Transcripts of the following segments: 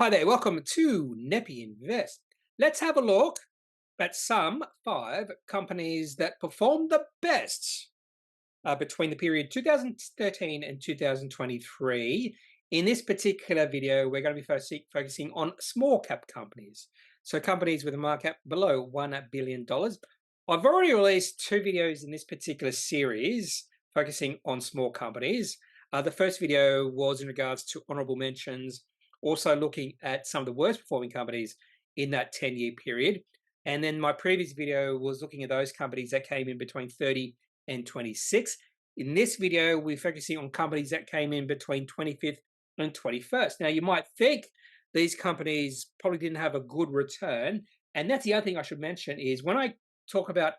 Hi there, welcome to Kneppy Invest. Let's have a look at some five companies that performed the best between the period 2013 and 2023. In this particular video, we're going to be focusing on small cap companies. So companies with a market cap below $1 billion. I've already released two videos in this particular series focusing on small companies. The first video was in regards to honorable mentions, also looking at some of the worst performing companies in that 10-year period. And then my previous video was looking at those companies that came in between 30 and 26. In this video, we're focusing on companies that came in between 25th and 21st. Now, you might think these companies probably didn't have a good return. And that's the other thing I should mention is when I talk about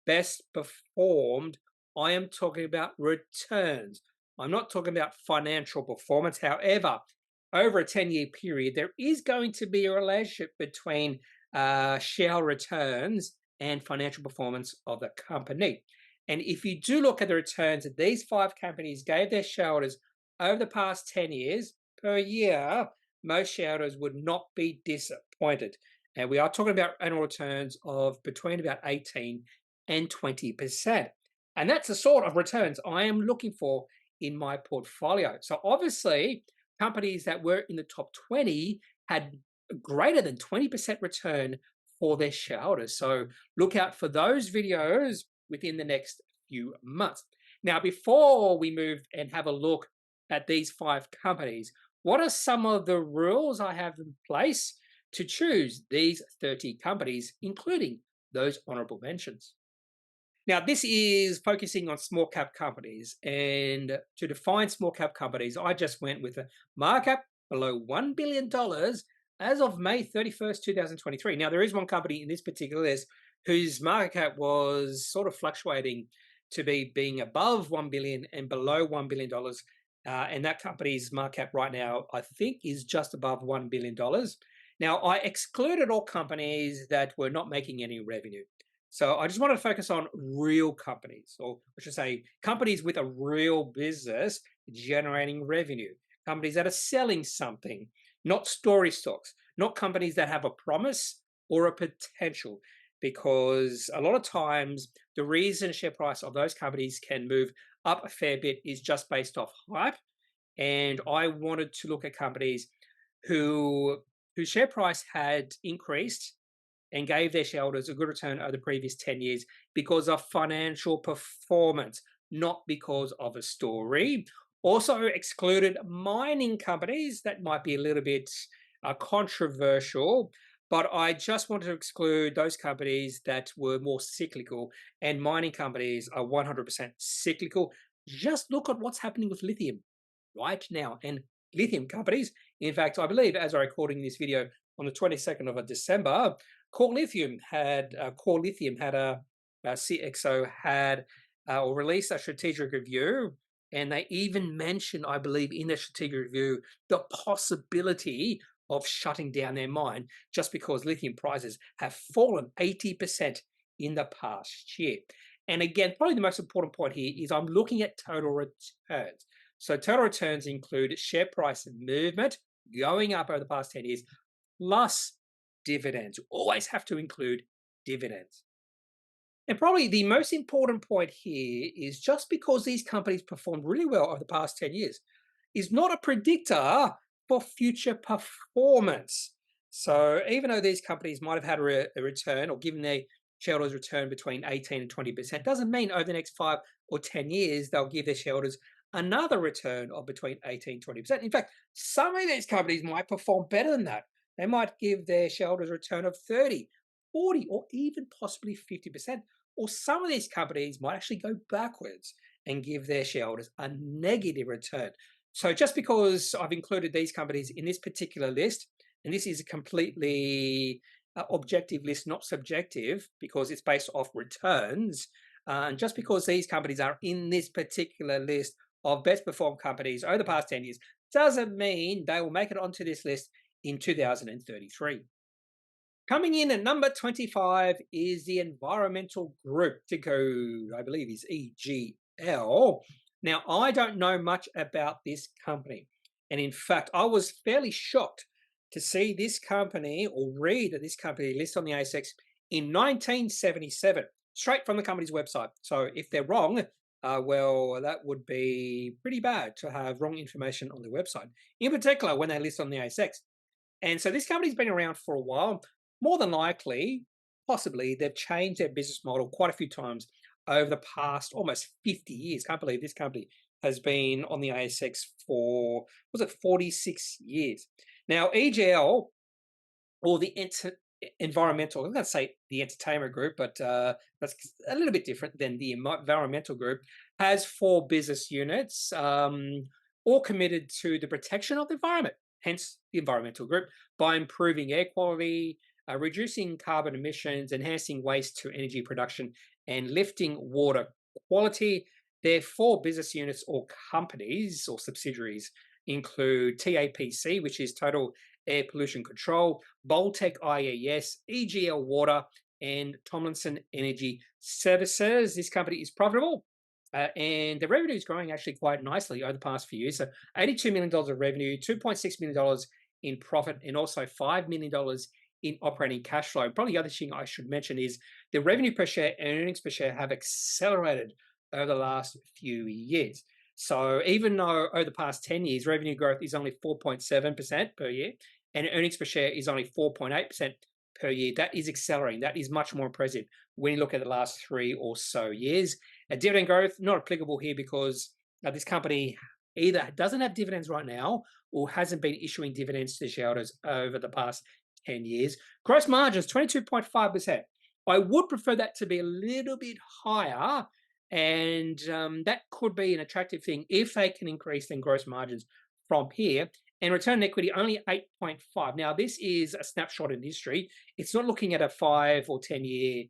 best performed, I am talking about returns. I'm not talking about financial performance. However, over a 10-year period, there is going to be a relationship between shareholder returns and financial performance of the company. And if you do look at the returns that these five companies gave their shareholders over the past 10 years per year, most shareholders would not be disappointed. And we are talking about annual returns of between about 18 and 20%. And that's the sort of returns I am looking for in my portfolio. So obviously, companies that were in the top 20 had greater than 20% return for their shareholders. So look out for those videos within the next few months. Now, before we move and have a look at these five companies, what are some of the rules I have in place to choose these 30 companies, including those honorable mentions? Now, this is focusing on small cap companies. And to define small cap companies, I just went with a market cap below $1 billion as of May 31st, 2023. Now, there is one company in this particular list whose market cap was sort of fluctuating to being above $1 billion and below $1 billion. And that company's market cap right now, I think, is just above $1 billion. Now, I excluded all companies that were not making any revenue. So I just wanted to focus on real companies, or I should say companies with a real business generating revenue, companies that are selling something, not story stocks, not companies that have a promise or a potential. Because a lot of times the reason share price of those companies can move up a fair bit is just based off hype. And I wanted to look at companies whose share price had increased and gave their shareholders a good return over the previous 10 years because of financial performance, not because of a story. Also excluded mining companies that might be a little bit controversial, but I just wanted to exclude those companies that were more cyclical, and mining companies are 100% cyclical. Just look at what's happening with lithium right now. And lithium companies, in fact, I believe as I'm recording this video on the 22nd of December, Core Lithium had a CXO had or released a strategic review, and they even mentioned, I believe, in their strategic review, the possibility of shutting down their mine just because lithium prices have fallen 80% in the past year. And again, probably the most important point here is I'm looking at total returns. So total returns include share price movement going up over the past 10 years, plus dividends. You always have to include dividends. And probably the most important point here is just because these companies performed really well over the past 10 years is not a predictor for future performance. So even though these companies might have had a return or given their shareholders return between 18 and 20%, doesn't mean over the next 5 or 10 years they'll give their shareholders another return of between 18 and 20%. In fact, some of these companies might perform better than that. They might give their shareholders a return of 30, 40, or even possibly 50%. Or some of these companies might actually go backwards and give their shareholders a negative return. So just because I've included these companies in this particular list, and this is a completely objective list, not subjective, because it's based off returns, and just because these companies are in this particular list of best performed companies over the past 10 years, doesn't mean they will make it onto this list in 2033. Coming in at number 25 is the environmental group, ticker I believe is EGL. Now, I don't know much about this company. And in fact, I was fairly shocked to see this company or read that this company listed on the ASX in 1977, straight from the company's website. So if they're wrong, well, that would be pretty bad to have wrong information on their website, in particular when they list on the ASX. And so this company's been around for a while. More than likely, possibly, they've changed their business model quite a few times over the past almost 50 years. Can't believe this company has been on the ASX for, was it 46 years? Now, EGL, or the environmental, I'm going to say the entertainment group, but that's a little bit different than the environmental group, has 4 business units, all committed to the protection of the environment, hence the environmental group, by improving air quality, reducing carbon emissions, enhancing waste to energy production, and lifting water quality. Their 4 business units or companies or subsidiaries include TAPC, which is Total Air Pollution Control, Boltec IES, EGL Water, and Tomlinson Energy Services. This company is profitable, and the revenue is growing actually quite nicely over the past few years. So $82 million of revenue, $2.6 million in profit, and also $5 million in operating cash flow. Probably the other thing I should mention is the revenue per share and earnings per share have accelerated over the last few years. So even though over the past 10 years, revenue growth is only 4.7% per year, and earnings per share is only 4.8% per year, that is accelerating. That is much more impressive when you look at the last 3 or so years. Dividend growth, not applicable here because this company either doesn't have dividends right now or hasn't been issuing dividends to shareholders over the past 10 years. Gross margins, 22.5%. I would prefer that to be a little bit higher, and that could be an attractive thing if they can increase their gross margins from here. And return on equity only 8.5. Now, this is a snapshot in history. It's not looking at a 5 or 10-year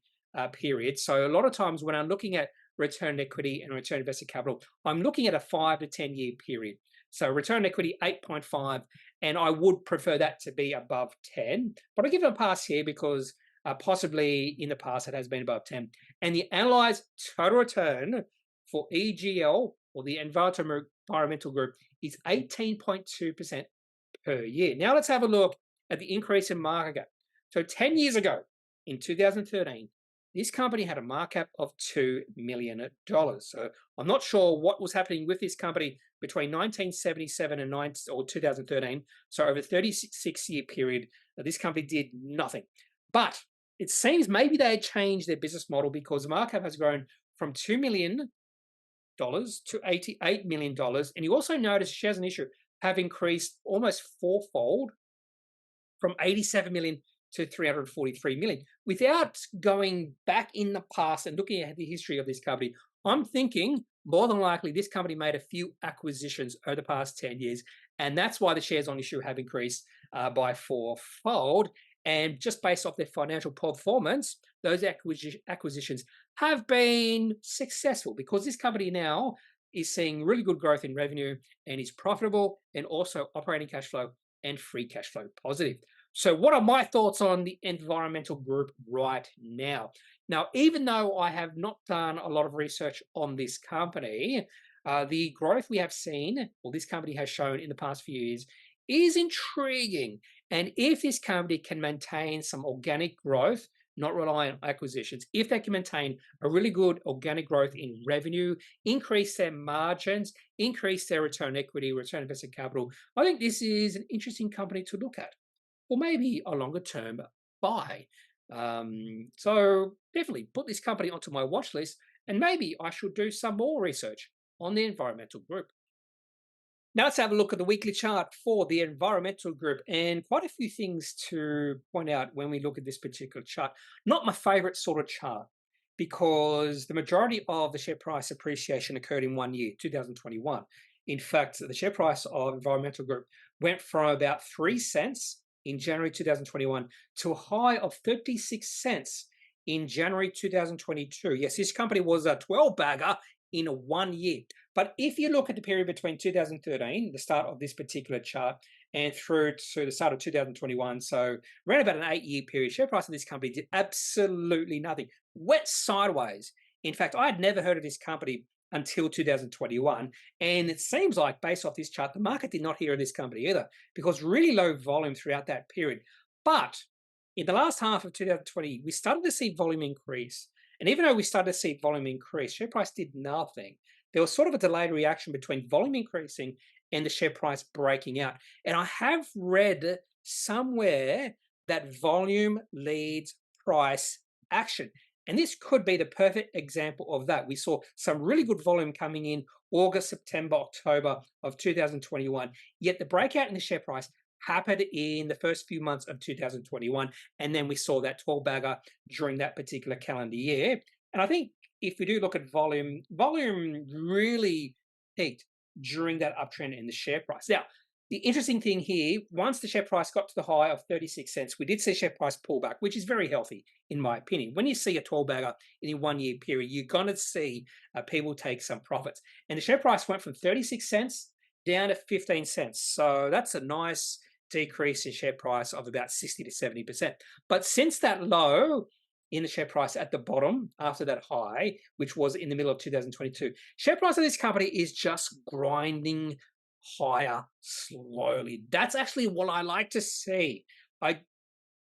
period. So a lot of times when I'm looking at return on equity and return on invested capital, I'm looking at a 5 to 10-year period. So return on equity 8.5, and I would prefer that to be above 10. But I give it a pass here because possibly in the past it has been above 10. And the analyzed total return for EGL, or the environmental group, is 18.2% per year. Now let's have a look at the increase in market cap. So 10 years ago, in 2013, this company had a market cap of $2 million. So I'm not sure what was happening with this company between 1977 and 2013. So over a 36-year period, this company did nothing. But it seems maybe they changed their business model because the market cap has grown from $2 million to $88 million. And you also notice shares in issue have increased almost 4-fold from 87 million to 343 million. Without going back in the past and looking at the history of this company, I'm thinking more than likely this company made a few acquisitions over the past 10 years. And that's why the shares on issue have increased by 4-fold. And just based off their financial performance, those acquisitions have been successful because this company now is seeing really good growth in revenue and is profitable and also operating cash flow and free cash flow positive. So what are my thoughts on the environmental group right now? Now, even though I have not done a lot of research on this company, the growth we have seen, or this company has shown in the past few years, is intriguing. And if this company can maintain some organic growth, not rely on acquisitions, if they can maintain a really good organic growth in revenue, increase their margins, increase their return on equity, return on invested capital, I think this is an interesting company to look at, or maybe a longer term buy. So definitely put this company onto my watch list, and maybe I should do some more research on the environmental group. Now let's have a look at the weekly chart for the environmental group, and quite a few things to point out when we look at this particular chart. Not my favorite sort of chart, because the majority of the share price appreciation occurred in 1 year, 2021. In fact, the share price of environmental group went from about 3 cents in January 2021 to a high of 36 cents in January 2022. Yes, this company was a 12-bagger in 1 year. But if you look at the period between 2013, the start of this particular chart, and through to the start of 2021, so around about an 8-year period, share price of this company did absolutely nothing, went sideways. In fact, I had never heard of this company until 2021. And it seems like, based off this chart, the market did not hear of this company either, because really low volume throughout that period. But in the last half of 2020, we started to see volume increase. And even though we started to see volume increase, share price did nothing. There was sort of a delayed reaction between volume increasing and the share price breaking out. And I have read somewhere that volume leads price action. And this could be the perfect example of that. We saw some really good volume coming in August, September, October of 2021. Yet the breakout in the share price happened in the first few months of 2021. And then we saw that 12 bagger during that particular calendar year. And I think if we do look at volume, volume really peaked during that uptrend in the share price. Now, the interesting thing here, once the share price got to the high of 36 cents, we did see share price pullback, which is very healthy, in my opinion. When you see a 12 bagger in a 1 year period, you're going to see people take some profits. And the share price went from 36 cents down to 15 cents. So that's a nice decrease in share price of about 60 to 70%. But since that low in the share price at the bottom after that high, which was in the middle of 2022, share price of this company is just grinding higher slowly. That's actually what I like to see. I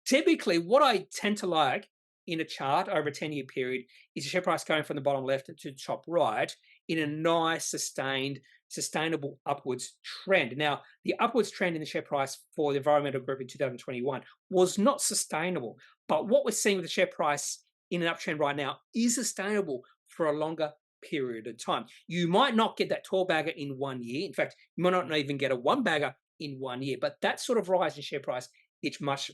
typically, what I tend to like in a chart over a 10-year period is the share price going from the bottom left to the top right in a nice, sustainable upwards trend. Now, the upwards trend in the share price for the environmental group in 2021 was not sustainable. But what we're seeing with the share price in an uptrend right now is sustainable for a longer period of time. You might not get that 12 bagger in 1 year. In fact, you might not even get a 1 bagger in 1 year, but that sort of rise in share price is much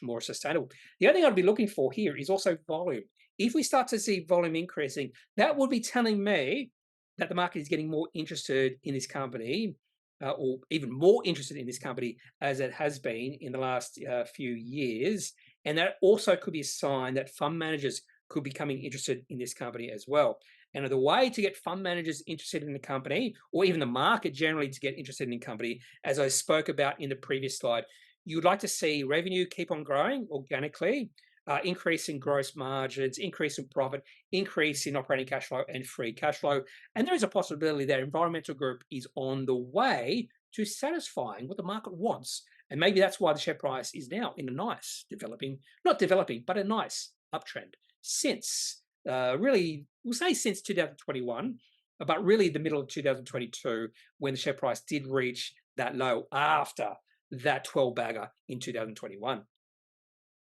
more sustainable. The other thing I'd be looking for here is also volume. If we start to see volume increasing, that would be telling me that the market is getting more interested in this company, or even more interested in this company as it has been in the last few years. And that also could be a sign that fund managers could be becoming interested in this company as well. And the way to get fund managers interested in the company, or even the market generally to get interested in the company, as I spoke about in the previous slide, you'd like to see revenue keep on growing organically, increase in gross margins, increase in profit, increase in operating cash flow and free cash flow. And there is a possibility that environmental group is on the way to satisfying what the market wants. And maybe that's why the share price is now in a nice not developing, but a nice uptrend since really, we'll say since 2021, but really the middle of 2022 when the share price did reach that low after that 12 bagger in 2021.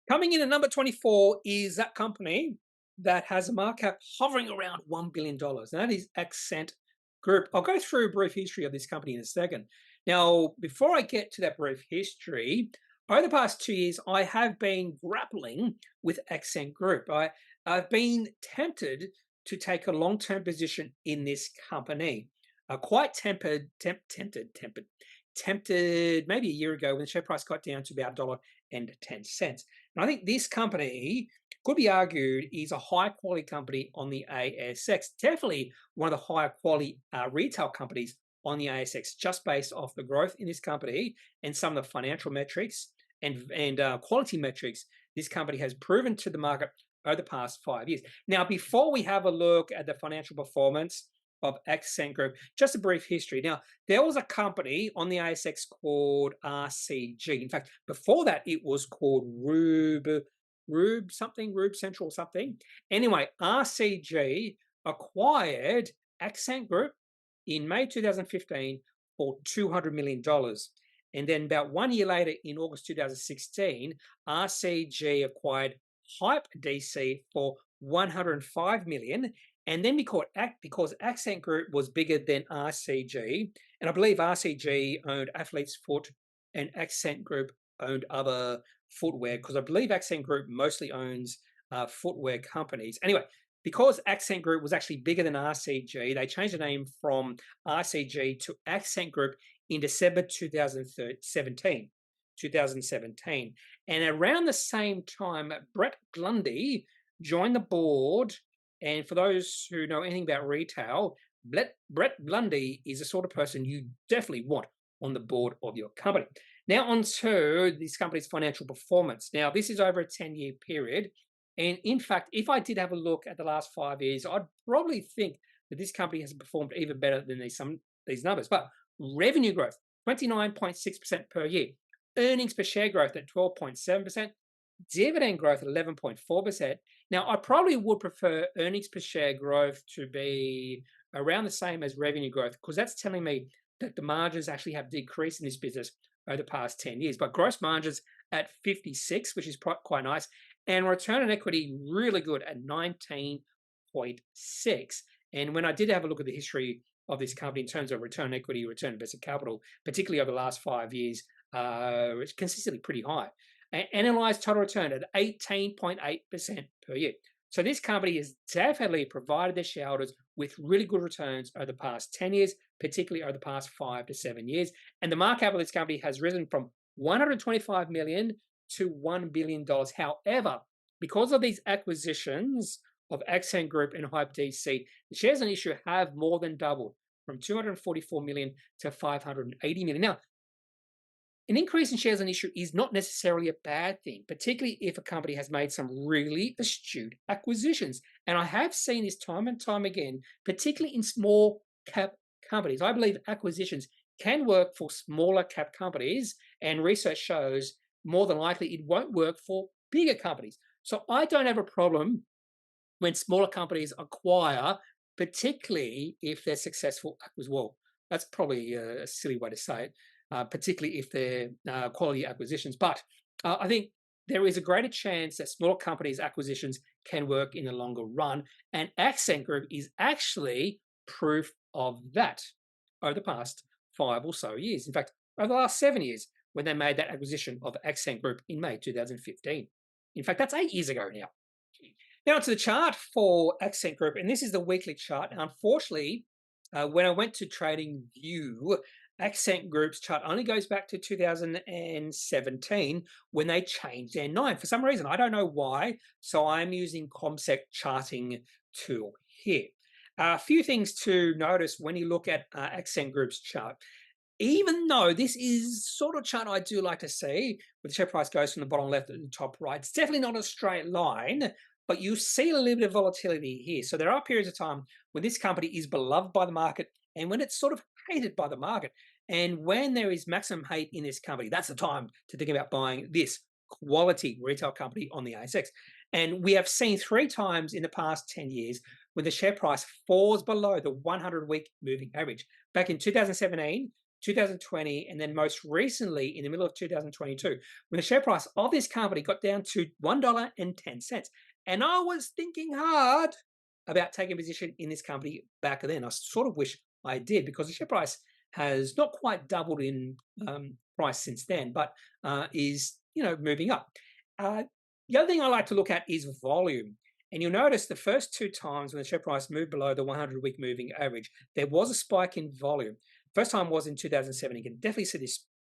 Coming in at number 24 is that company that has a market cap hovering around $1 billion, and that is Accent Group. I'll go through a brief history of this company in a second. Now, before I get to that brief history, over the past 2 years, I have been grappling with Accent Group. I've been tempted to take a long-term position in this company. Quite tempted maybe a year ago when the share price got down to about $1.10. And I think this company could be argued is a high quality company on the ASX. Definitely one of the higher quality retail companies on the ASX, just based off the growth in this company and some of the financial metrics and quality metrics this company has proven to the market over the past 5 years. Now, before we have a look at the financial performance of Accent Group, just a brief history. Now, there was a company on the ASX called RCG. In fact, before that, it was called Rube Central something. Anyway, RCG acquired Accent Group in May 2015 for $200 million. And then about 1 year later, in August 2016, RCG acquired Hype DC for $105 million. And then because Accent Group was bigger than RCG, and I believe RCG owned Athlete's Foot and Accent Group owned other footwear, because I believe Accent Group mostly owns footwear companies. Anyway, because Accent Group was actually bigger than RCG, they changed the name from RCG to Accent Group in December 2017. And around the same time, Brett Blundy joined the board. And for those who know anything about retail, Brett Blundy is the sort of person you definitely want on the board of your company. Now on to this company's financial performance. Now, this is over a 10-year period. And in fact, if I did have a look at the last 5 years, I'd probably think that this company has performed even better than these numbers. But revenue growth, 29.6% per year. Earnings per share growth at 12.7%. Dividend growth at 11.4%. Now, I probably would prefer earnings per share growth to be around the same as revenue growth, because that's telling me that the margins actually have decreased in this business over the past 10 years. But gross margins at 56, which is quite nice, and return on equity really good at 19.6. And when I did have a look at the history of this company in terms of return on equity, return on invested capital, particularly over the last 5 years, it's consistently pretty high. Annualized total return at 18.8% per year. So this company has definitely provided their shareholders with really good returns over the past 10 years, particularly over the past 5 to 7 years. And the market cap of this company has risen from $125 million to $1 billion. However, because of these acquisitions of Accent Group and Hype DC, the shares on issue have more than doubled from 244 million to 580 million. Now, an increase in shares on issue is not necessarily a bad thing, particularly if a company has made some really astute acquisitions. And I have seen this time and time again, particularly in small cap companies. I believe acquisitions can work for smaller cap companies, and research shows more than likely it won't work for bigger companies. So I don't have a problem when smaller companies acquire, particularly if they're successful as well. That's probably a silly way to say it. Particularly if they're quality acquisitions. But I think there is a greater chance that smaller companies' acquisitions can work in the longer run. And Accent Group is actually proof of that over the past 5 or so years. In fact, over the last 7 years, when they made that acquisition of Accent Group in May 2015. In fact, that's 8 years ago now. Now to the chart for Accent Group, and this is the weekly chart. And unfortunately, when I went to TradingView, Accent Group's chart only goes back to 2017 when they changed their name. For some reason, I don't know why, so I'm using ComSec charting tool here. A few things to notice when you look at Accent Group's chart. Even though this is sort of chart I do like to see, where the share price goes from the bottom left to the top right, it's definitely not a straight line, but you see a little bit of volatility here. So there are periods of time when this company is beloved by the market and when it's sort of hated by the market. And when there is maximum hate in this company, that's the time to think about buying this quality retail company on the ASX. And we have seen 3 times in the past 10 years when the share price falls below the 100-week moving average. Back in 2017, 2020, and then most recently in the middle of 2022, when the share price of this company got down to $1.10. And I was thinking hard about taking a position in this company back then. I sort of wish I did, because the share price has not quite doubled in price since then, but is moving up. The other thing I like to look at is volume. And you'll notice the first 2 times when the share price moved below the 100-week moving average, there was a spike in volume. First time was in 2007. You can definitely see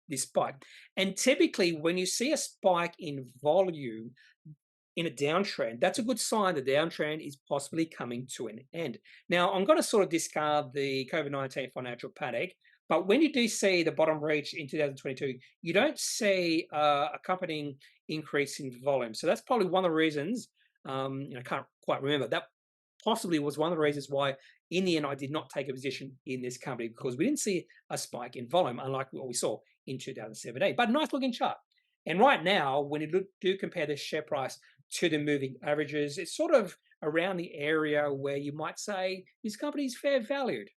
this spike. And typically, when you see a spike in volume in a downtrend, that's a good sign the downtrend is possibly coming to an end. Now, I'm going to sort of discard the COVID-19 financial panic, but when you do see the bottom reach in 2022, you don't see accompanying increase in volume. So that's probably one of the reasons, I can't quite remember, that possibly was one of the reasons why in the end I did not take a position in this company, because we didn't see a spike in volume, unlike what we saw in 2017. But nice looking chart. And right now, when you do compare the share price to the moving averages, it's sort of around the area where you might say this company is fair valued.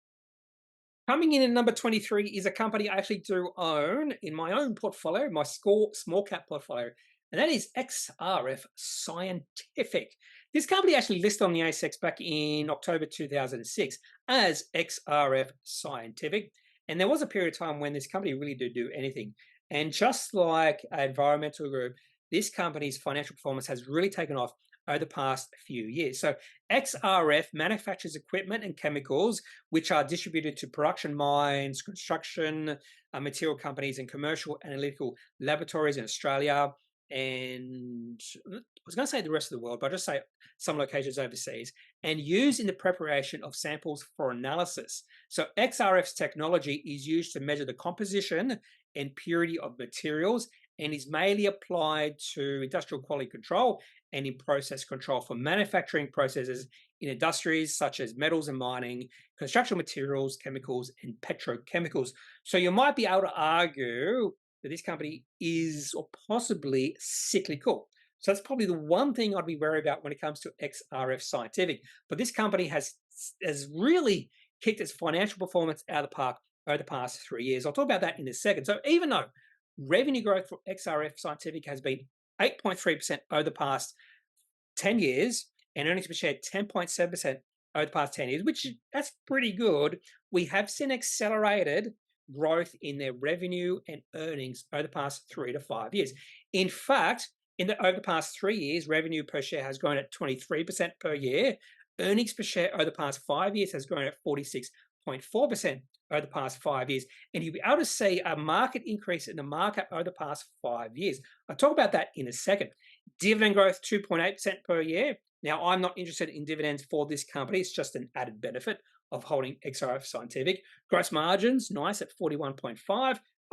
Coming in at number 23 is a company I actually do own in my own portfolio, my small cap portfolio, and that is XRF Scientific. This company actually listed on the ASX back in October 2006 as XRF Scientific, and there was a period of time when this company really did do anything. And just like Environmental Group, this company's financial performance has really taken off over the past few years. So XRF manufactures equipment and chemicals which are distributed to production mines, construction, material companies, and commercial analytical laboratories in Australia, and I was going to say the rest of the world, but I'll just say some locations overseas, and used in the preparation of samples for analysis. So XRF's technology is used to measure the composition and purity of materials and is mainly applied to industrial quality control and in process control for manufacturing processes in industries such as metals and mining, construction materials, chemicals, and petrochemicals. So you might be able to argue that this company is or possibly cyclical. So that's probably the one thing I'd be worried about when it comes to XRF Scientific. But this company has really kicked its financial performance out of the park over the past 3 years. I'll talk about that in a second. So even though revenue growth for XRF Scientific has been 8.3% over the past 10 years and earnings per share 10.7% over the past 10 years, which that's pretty good. We have seen accelerated growth in their revenue and earnings over the past 3 to 5 years. In fact, over the past 3 years, revenue per share has grown at 23% per year. Earnings per share over the past 5 years has grown at 46.4% over the past 5 years. And you'll be able to see a market increase in the market over the past 5 years. I'll talk about that in a second. Dividend growth 2.8% per year. Now, I'm not interested in dividends for this company. It's just an added benefit of holding XRF Scientific. Gross margins, nice at 41.5.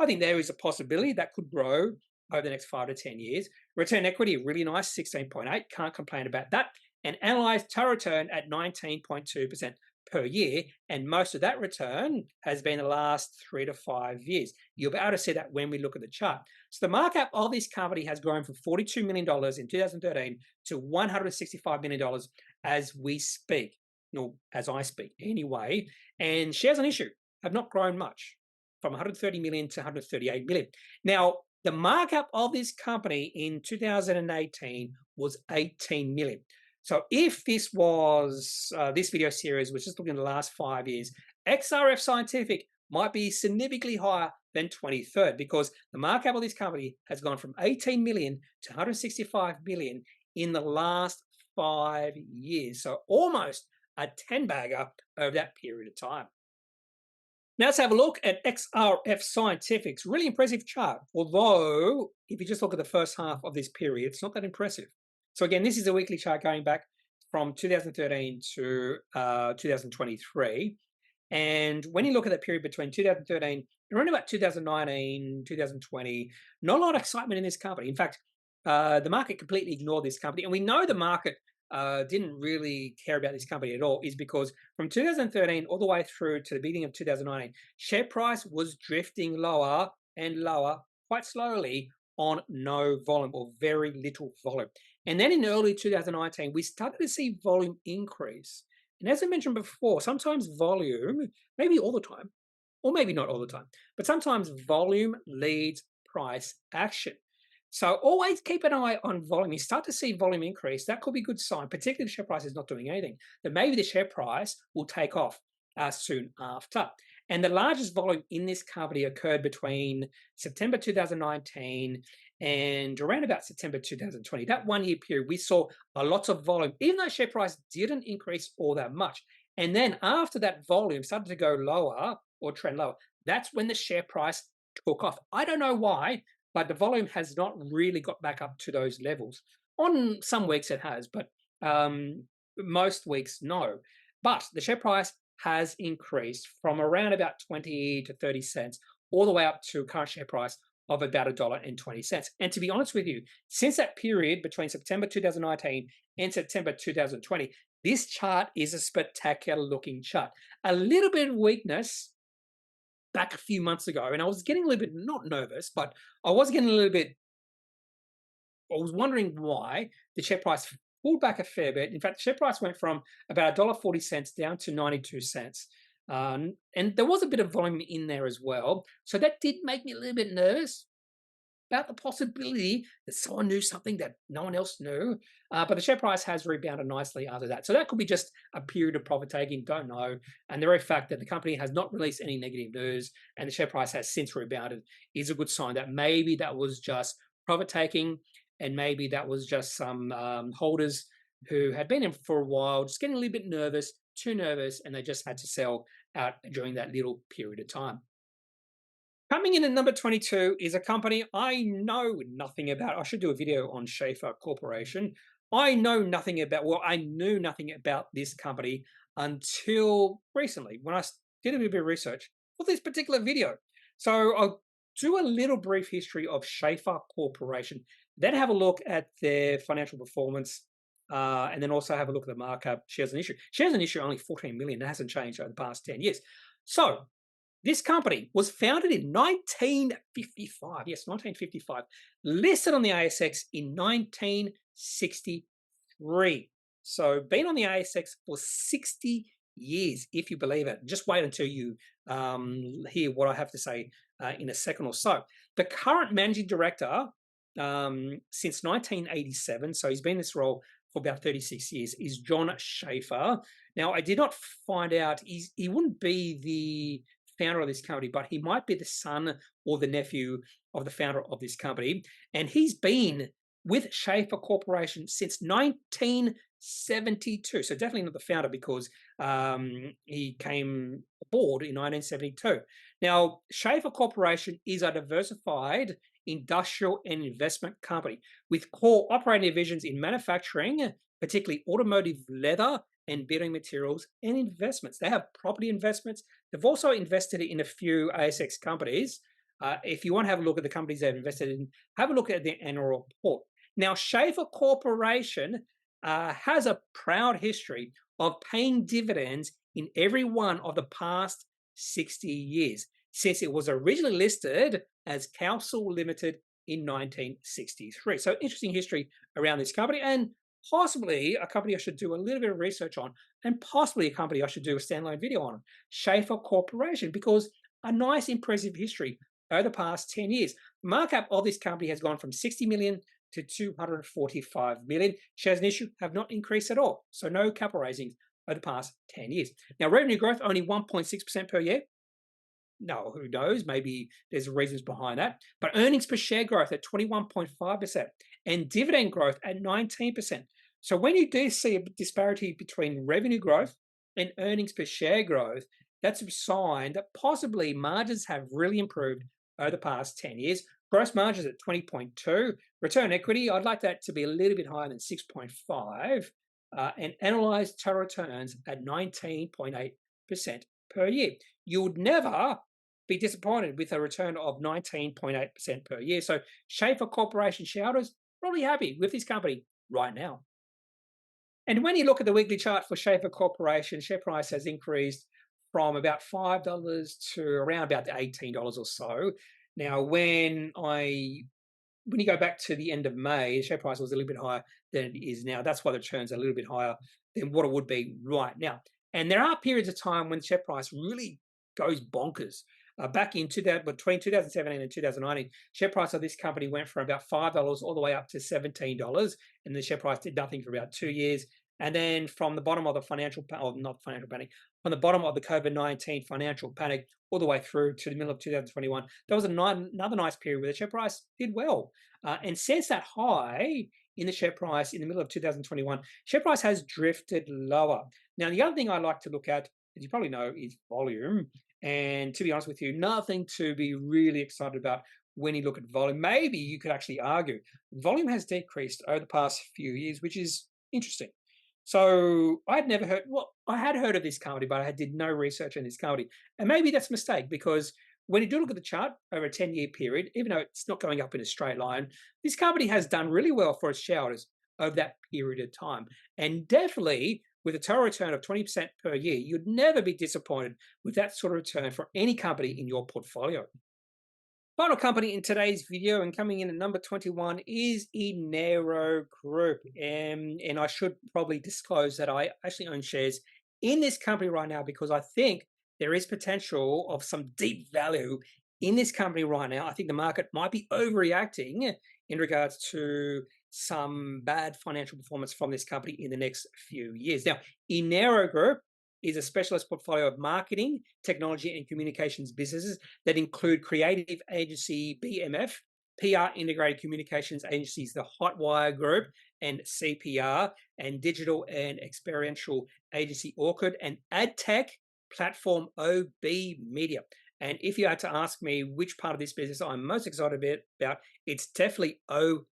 I think there is a possibility that could grow over the next 5 to 10 years. Return equity, really nice, 16.8. Can't complain about that. And analyzed total return at 19.2% per year. And most of that return has been the last 3 to 5 years. You'll be able to see that when we look at the chart. So the market cap of this company has grown from $42 million in 2013 to $165 million as we speak. No, as I speak anyway. And shares on issue have not grown much, from 130 million to 138 million. Now, the markup of this company in 2018 was 18 million. So if this was, this video series was just looking at the last 5 years, XRF Scientific might be significantly higher than 23rd, because the markup of this company has gone from 18 million to 165 million in the last 5 years. So almost a 10-bagger over that period of time. Now let's have a look at XRF Scientific's really impressive chart. Although, if you just look at the first half of this period, it's not that impressive. So again, this is a weekly chart going back from 2013 to 2023. And when you look at that period between 2013 and around about 2019, 2020, not a lot of excitement in this company. In fact, the market completely ignored this company. And we know the market didn't really care about this company at all, is because from 2013 all the way through to the beginning of 2019, share price was drifting lower and lower quite slowly on no volume or very little volume. And then in early 2019, we started to see volume increase. And as I mentioned before, sometimes volume, maybe all the time, or maybe not all the time, but sometimes volume leads price action. So always keep an eye on volume. You start to see volume increase, that could be a good sign, particularly if the share price is not doing anything. Then maybe the share price will take off soon after. And the largest volume in this company occurred between September 2019 and around about September 2020. That 1 year period, we saw a lot of volume, even though share price didn't increase all that much. And then after that volume started to go lower or trend lower, that's when the share price took off. I don't know why, but the volume has not really got back up to those levels. On some weeks it has, but most weeks no. But the share price has increased from around about 20 to 30 cents all the way up to current share price of about $1.20. And to be honest with you, since that period between September 2019 and September 2020, this chart is a spectacular looking chart. A little bit of weakness back a few months ago, and I was getting a little bit, not nervous, but I was getting a little bit, I was wondering why the share price pulled back a fair bit. In fact, the share price went from about $1.40 down to 92 cents. And there was a bit of volume in there as well. So that did make me a little bit nervous about the possibility that someone knew something that no one else knew. But the share price has rebounded nicely after that. So that could be just a period of profit taking, don't know. And the very fact that the company has not released any negative news and the share price has since rebounded is a good sign that maybe that was just profit taking, and maybe that was just some holders who had been in for a while, just getting a little bit nervous, too nervous, and they just had to sell out during that little period of time. Coming in at number 22 is a company I know nothing about. I should do a video on Schaefer Corporation. I know nothing about, well, I knew nothing about this company until recently when I did a bit of research for this particular video. So I'll do a little brief history of Schaefer Corporation, then have a look at their financial performance, and then also have a look at the markup. Shares an issue. Shares an issue only 14 million. It hasn't changed over the past 10 years. So this company was founded in 1955. Yes, 1955. Listed on the ASX in 1963. So been on the ASX for 60 years, if you believe it. Just wait until you hear what I have to say in a second or so. The current managing director since 1987, so he's been in this role for about 36 years, is John Schaefer. Now, I did not find out, he wouldn't be the founder of this company, but he might be the son or the nephew of the founder of this company. And he's been with Schaefer Corporation since 1972. So definitely not the founder, because he came aboard in 1972. Now, Schaefer Corporation is a diversified industrial and investment company with core operating divisions in manufacturing, particularly automotive leather and building materials, and investments. They have property investments. They've also invested in a few ASX companies. If you want to have a look at the companies they've invested in, have a look at their annual report. Now, Schaefer Corporation has a proud history of paying dividends in every one of the past 60 years, since it was originally listed as Council Limited in 1963. So interesting history around this company, and possibly a company I should do a little bit of research on, and possibly a company I should do a standalone video on, Schaefer Corporation, because a nice impressive history over the past 10 years. The markup of this company has gone from 60 million to 245 million. Shares in issue have not increased at all, so no capital raisings over the past 10 years. Now, revenue growth only 1.6% per year. No, who knows? Maybe there's reasons behind that. But earnings per share growth at 21.5% and dividend growth at 19%. So when you do see a disparity between revenue growth and earnings per share growth, that's a sign that possibly margins have really improved over the past 10 years. Gross margins at 20.2. Return on equity, I'd like that to be a little bit higher than 6.5. And annualized total returns at 19.8% per year. You would never be disappointed with a return of 19.8% per year. So Schaefer Corporation shareholders probably happy with this company right now. And when you look at the weekly chart for Schaefer Corporation, share price has increased from about $5 to around about $18 or so. Now, when you go back to the end of May, the share price was a little bit higher than it is now. That's why the return's a little bit higher than what it would be right now. And there are periods of time when the share price really goes bonkers. Back in between 2017 and 2019, share price of this company went from about $5 all the way up to $17, and the share price did nothing for about 2 years. And then from the bottom of the from the bottom of the COVID-19 financial panic all the way through to the middle of 2021, there was another nice period where the share price did well. And since that high in the share price in the middle of 2021, share price has drifted lower. Now, the other thing I like to look at, as you probably know, is volume. And to be honest with you, nothing to be really excited about when you look at volume. Maybe you could actually argue volume has decreased over the past few years, which is interesting. So I had heard of this company, but I did no research on this company. And maybe that's a mistake, because when you do look at the chart over a 10-year period, even though it's not going up in a straight line, this company has done really well for its shareholders over that period of time. And definitely, with a total return of 20% per year, you'd never be disappointed with that sort of return for any company in your portfolio. Final company in today's video, and coming in at number 21, is Enero Group. And I should probably disclose that I actually own shares in this company right now, because I think there is potential of some deep value in this company right now. I think the market might be overreacting in regards to some bad financial performance from this company in the next few years. Now, Enero Group is a specialist portfolio of marketing, technology, and communications businesses that include creative agency BMF, PR integrated communications agencies, the Hotwire Group and CPR, and digital and experiential agency Orchid, and ad tech platform OB Media. And if you had to ask me which part of this business I'm most excited about, it's definitely OB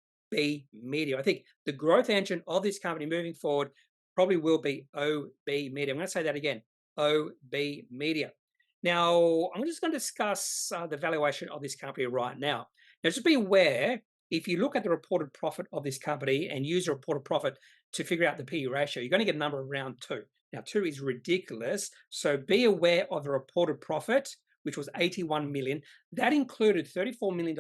Media. I think the growth engine of this company moving forward probably will be OB Media. I'm going to say that again, OB Media. Now, I'm just going to discuss the valuation of this company right now. Now, just be aware, if you look at the reported profit of this company and use the reported profit to figure out the PE ratio, you're going to get a number around 2. Now, 2 is ridiculous, so be aware of the reported profit, which was 81 million. That included $34 million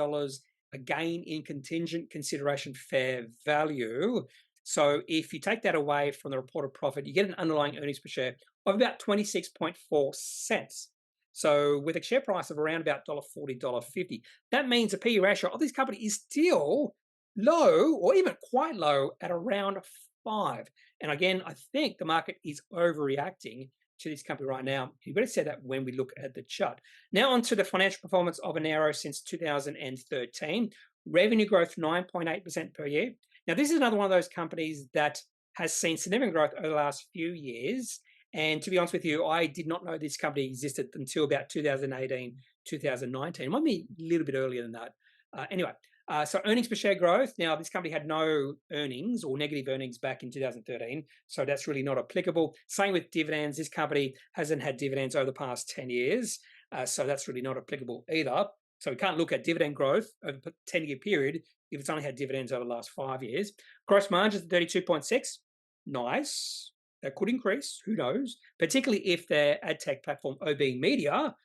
a gain in contingent consideration fair value. So if you take that away from the reported profit, you get an underlying earnings per share of about 26.4 cents. So with a share price of around about $1.40, $1.50, that means the PE ratio of this company is still low or even quite low at around 5. And again, I think the market is overreacting to this company right now. You better say that when we look at the chart. Now onto the financial performance of Enero since 2013. Revenue growth 9.8% per year. Now this is another one of those companies that has seen significant growth over the last few years. And to be honest with you, I did not know this company existed until about 2018, 2019. It might be a little bit earlier than that. So earnings per share growth. Now, this company had no earnings or negative earnings back in 2013, so that's really not applicable. Same with dividends. This company hasn't had dividends over the past 10 years, so that's really not applicable either. So we can't look at dividend growth over a 10-year period if it's only had dividends over the last 5 years. Gross margins at 32.6. Nice. That could increase, who knows, particularly if their ad tech platform, OB Media,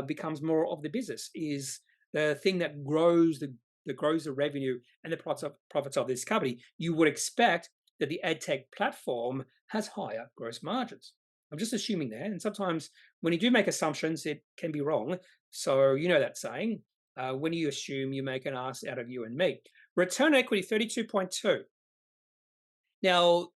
becomes more of the business, is the thing that grows the revenue and the profits of this company. You would expect that the ad tech platform has higher gross margins. I'm just assuming that, and sometimes when you do make assumptions, it can be wrong. So you know that saying, when you assume, you make an ass out of you and me. Return on equity, 32.2. Now,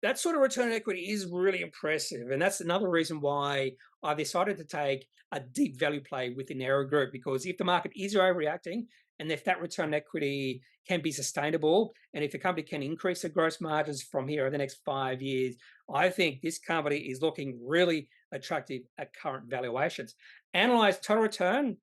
that sort of return on equity is really impressive. And that's another reason why I decided to take a deep value play within Aero Group, because if the market is overreacting and if that return on equity can be sustainable, and if the company can increase the gross margins from here over the next 5 years, I think this company is looking really attractive at current valuations. Analyzed total return,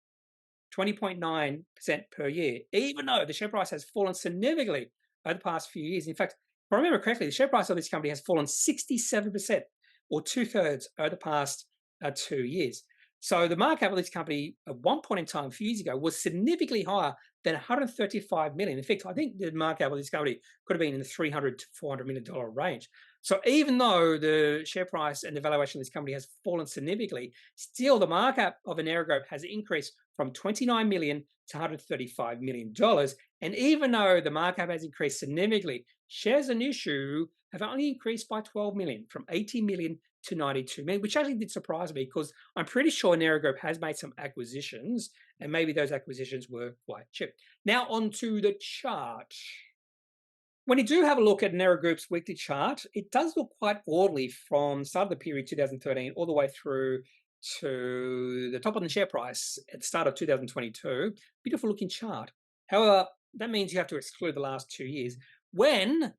20.9% per year, even though the share price has fallen significantly over the past few years. In fact, if I remember correctly, the share price of this company has fallen 67%, or 2/3 over the past 2 years. So the market cap of this company at one point in time, a few years ago, was significantly higher than 135 million. In fact, I think the market cap of this company could have been in the $300 to $400 million range. So even though the share price and the valuation of this company has fallen significantly, still the market cap of Enero Group has increased from 29 million to $135 million. And even though the market cap has increased significantly, shares in issue have only increased by 12 million, from 80 million to 92 million, which actually did surprise me, because I'm pretty sure Enero Group has made some acquisitions, and maybe those acquisitions were quite cheap. Now onto the chart. When you do have a look at Enero Group's weekly chart, it does look quite orderly from the start of the period 2013 all the way through to the top of the share price at the start of 2022. Beautiful looking chart. However, that means you have to exclude the last 2 years when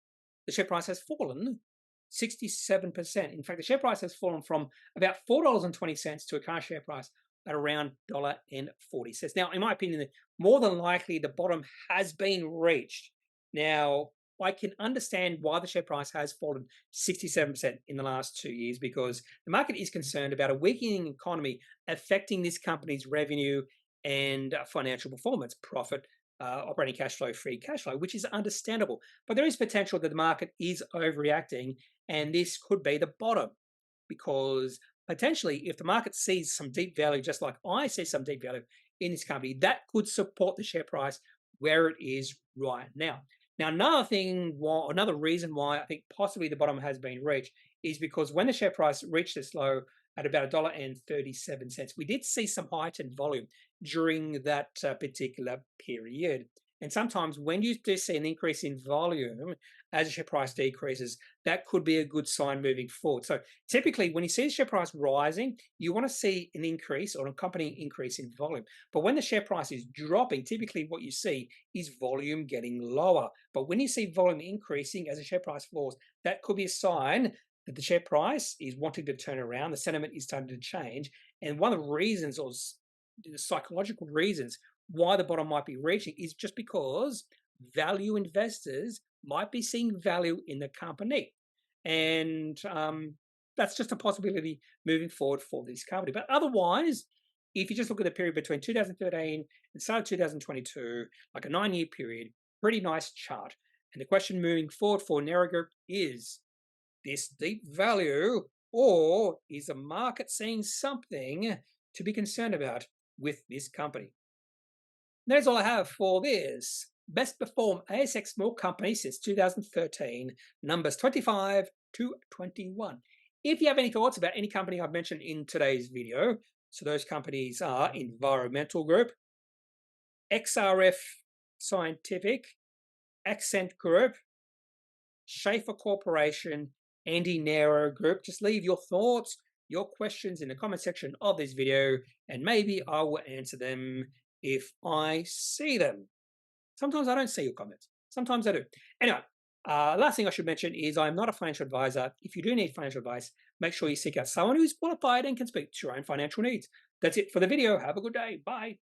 the share price has fallen 67%. In fact, the share price has fallen from about $4.20 to a current share price at around $1.40. Now, in my opinion, more than likely the bottom has been reached. Now, I can understand why the share price has fallen 67% in the last 2 years, because the market is concerned about a weakening economy affecting this company's revenue and financial performance, profit, operating cash flow, free cash flow, which is understandable. But there is potential that the market is overreacting, and this could be the bottom, because potentially if the market sees some deep value, just like I see some deep value in this company, that could support the share price where it is right now. Now, another reason why I think possibly the bottom has been reached is because when the share price reached this low at about $1.37, we did see some heightened volume during that particular period. And sometimes when you do see an increase in volume as the share price decreases, that could be a good sign moving forward. So typically when you see the share price rising, you want to see an increase or an accompanying increase in volume. But when the share price is dropping, typically what you see is volume getting lower. But when you see volume increasing as the share price falls, that could be a sign that the share price is wanting to turn around, the sentiment is starting to change. And one of the reasons, or the psychological reasons why the bottom might be reaching, is just because value investors might be seeing value in the company. And that's just a possibility moving forward for this company. But otherwise, if you just look at the period between 2013 and start of 2022, like a 9-year period, pretty nice chart. And the question moving forward for Narrow Group is this deep value, or is the market seeing something to be concerned about with this company? That's all I have for this. Best perform ASX small company since 2013, numbers 25 to 21. If you have any thoughts about any company I've mentioned in today's video, so those companies are Environmental Group, XRF Scientific, Accent Group, Schaefer Corporation, Andy Narrow Group. Just leave your thoughts, your questions in the comment section of this video, and maybe I will answer them if I see them. Sometimes I don't see your comments. Sometimes I do. Anyway, last thing I should mention is I'm not a financial advisor. If you do need financial advice, make sure you seek out someone who's qualified and can speak to your own financial needs. That's it for the video. Have a good day. Bye.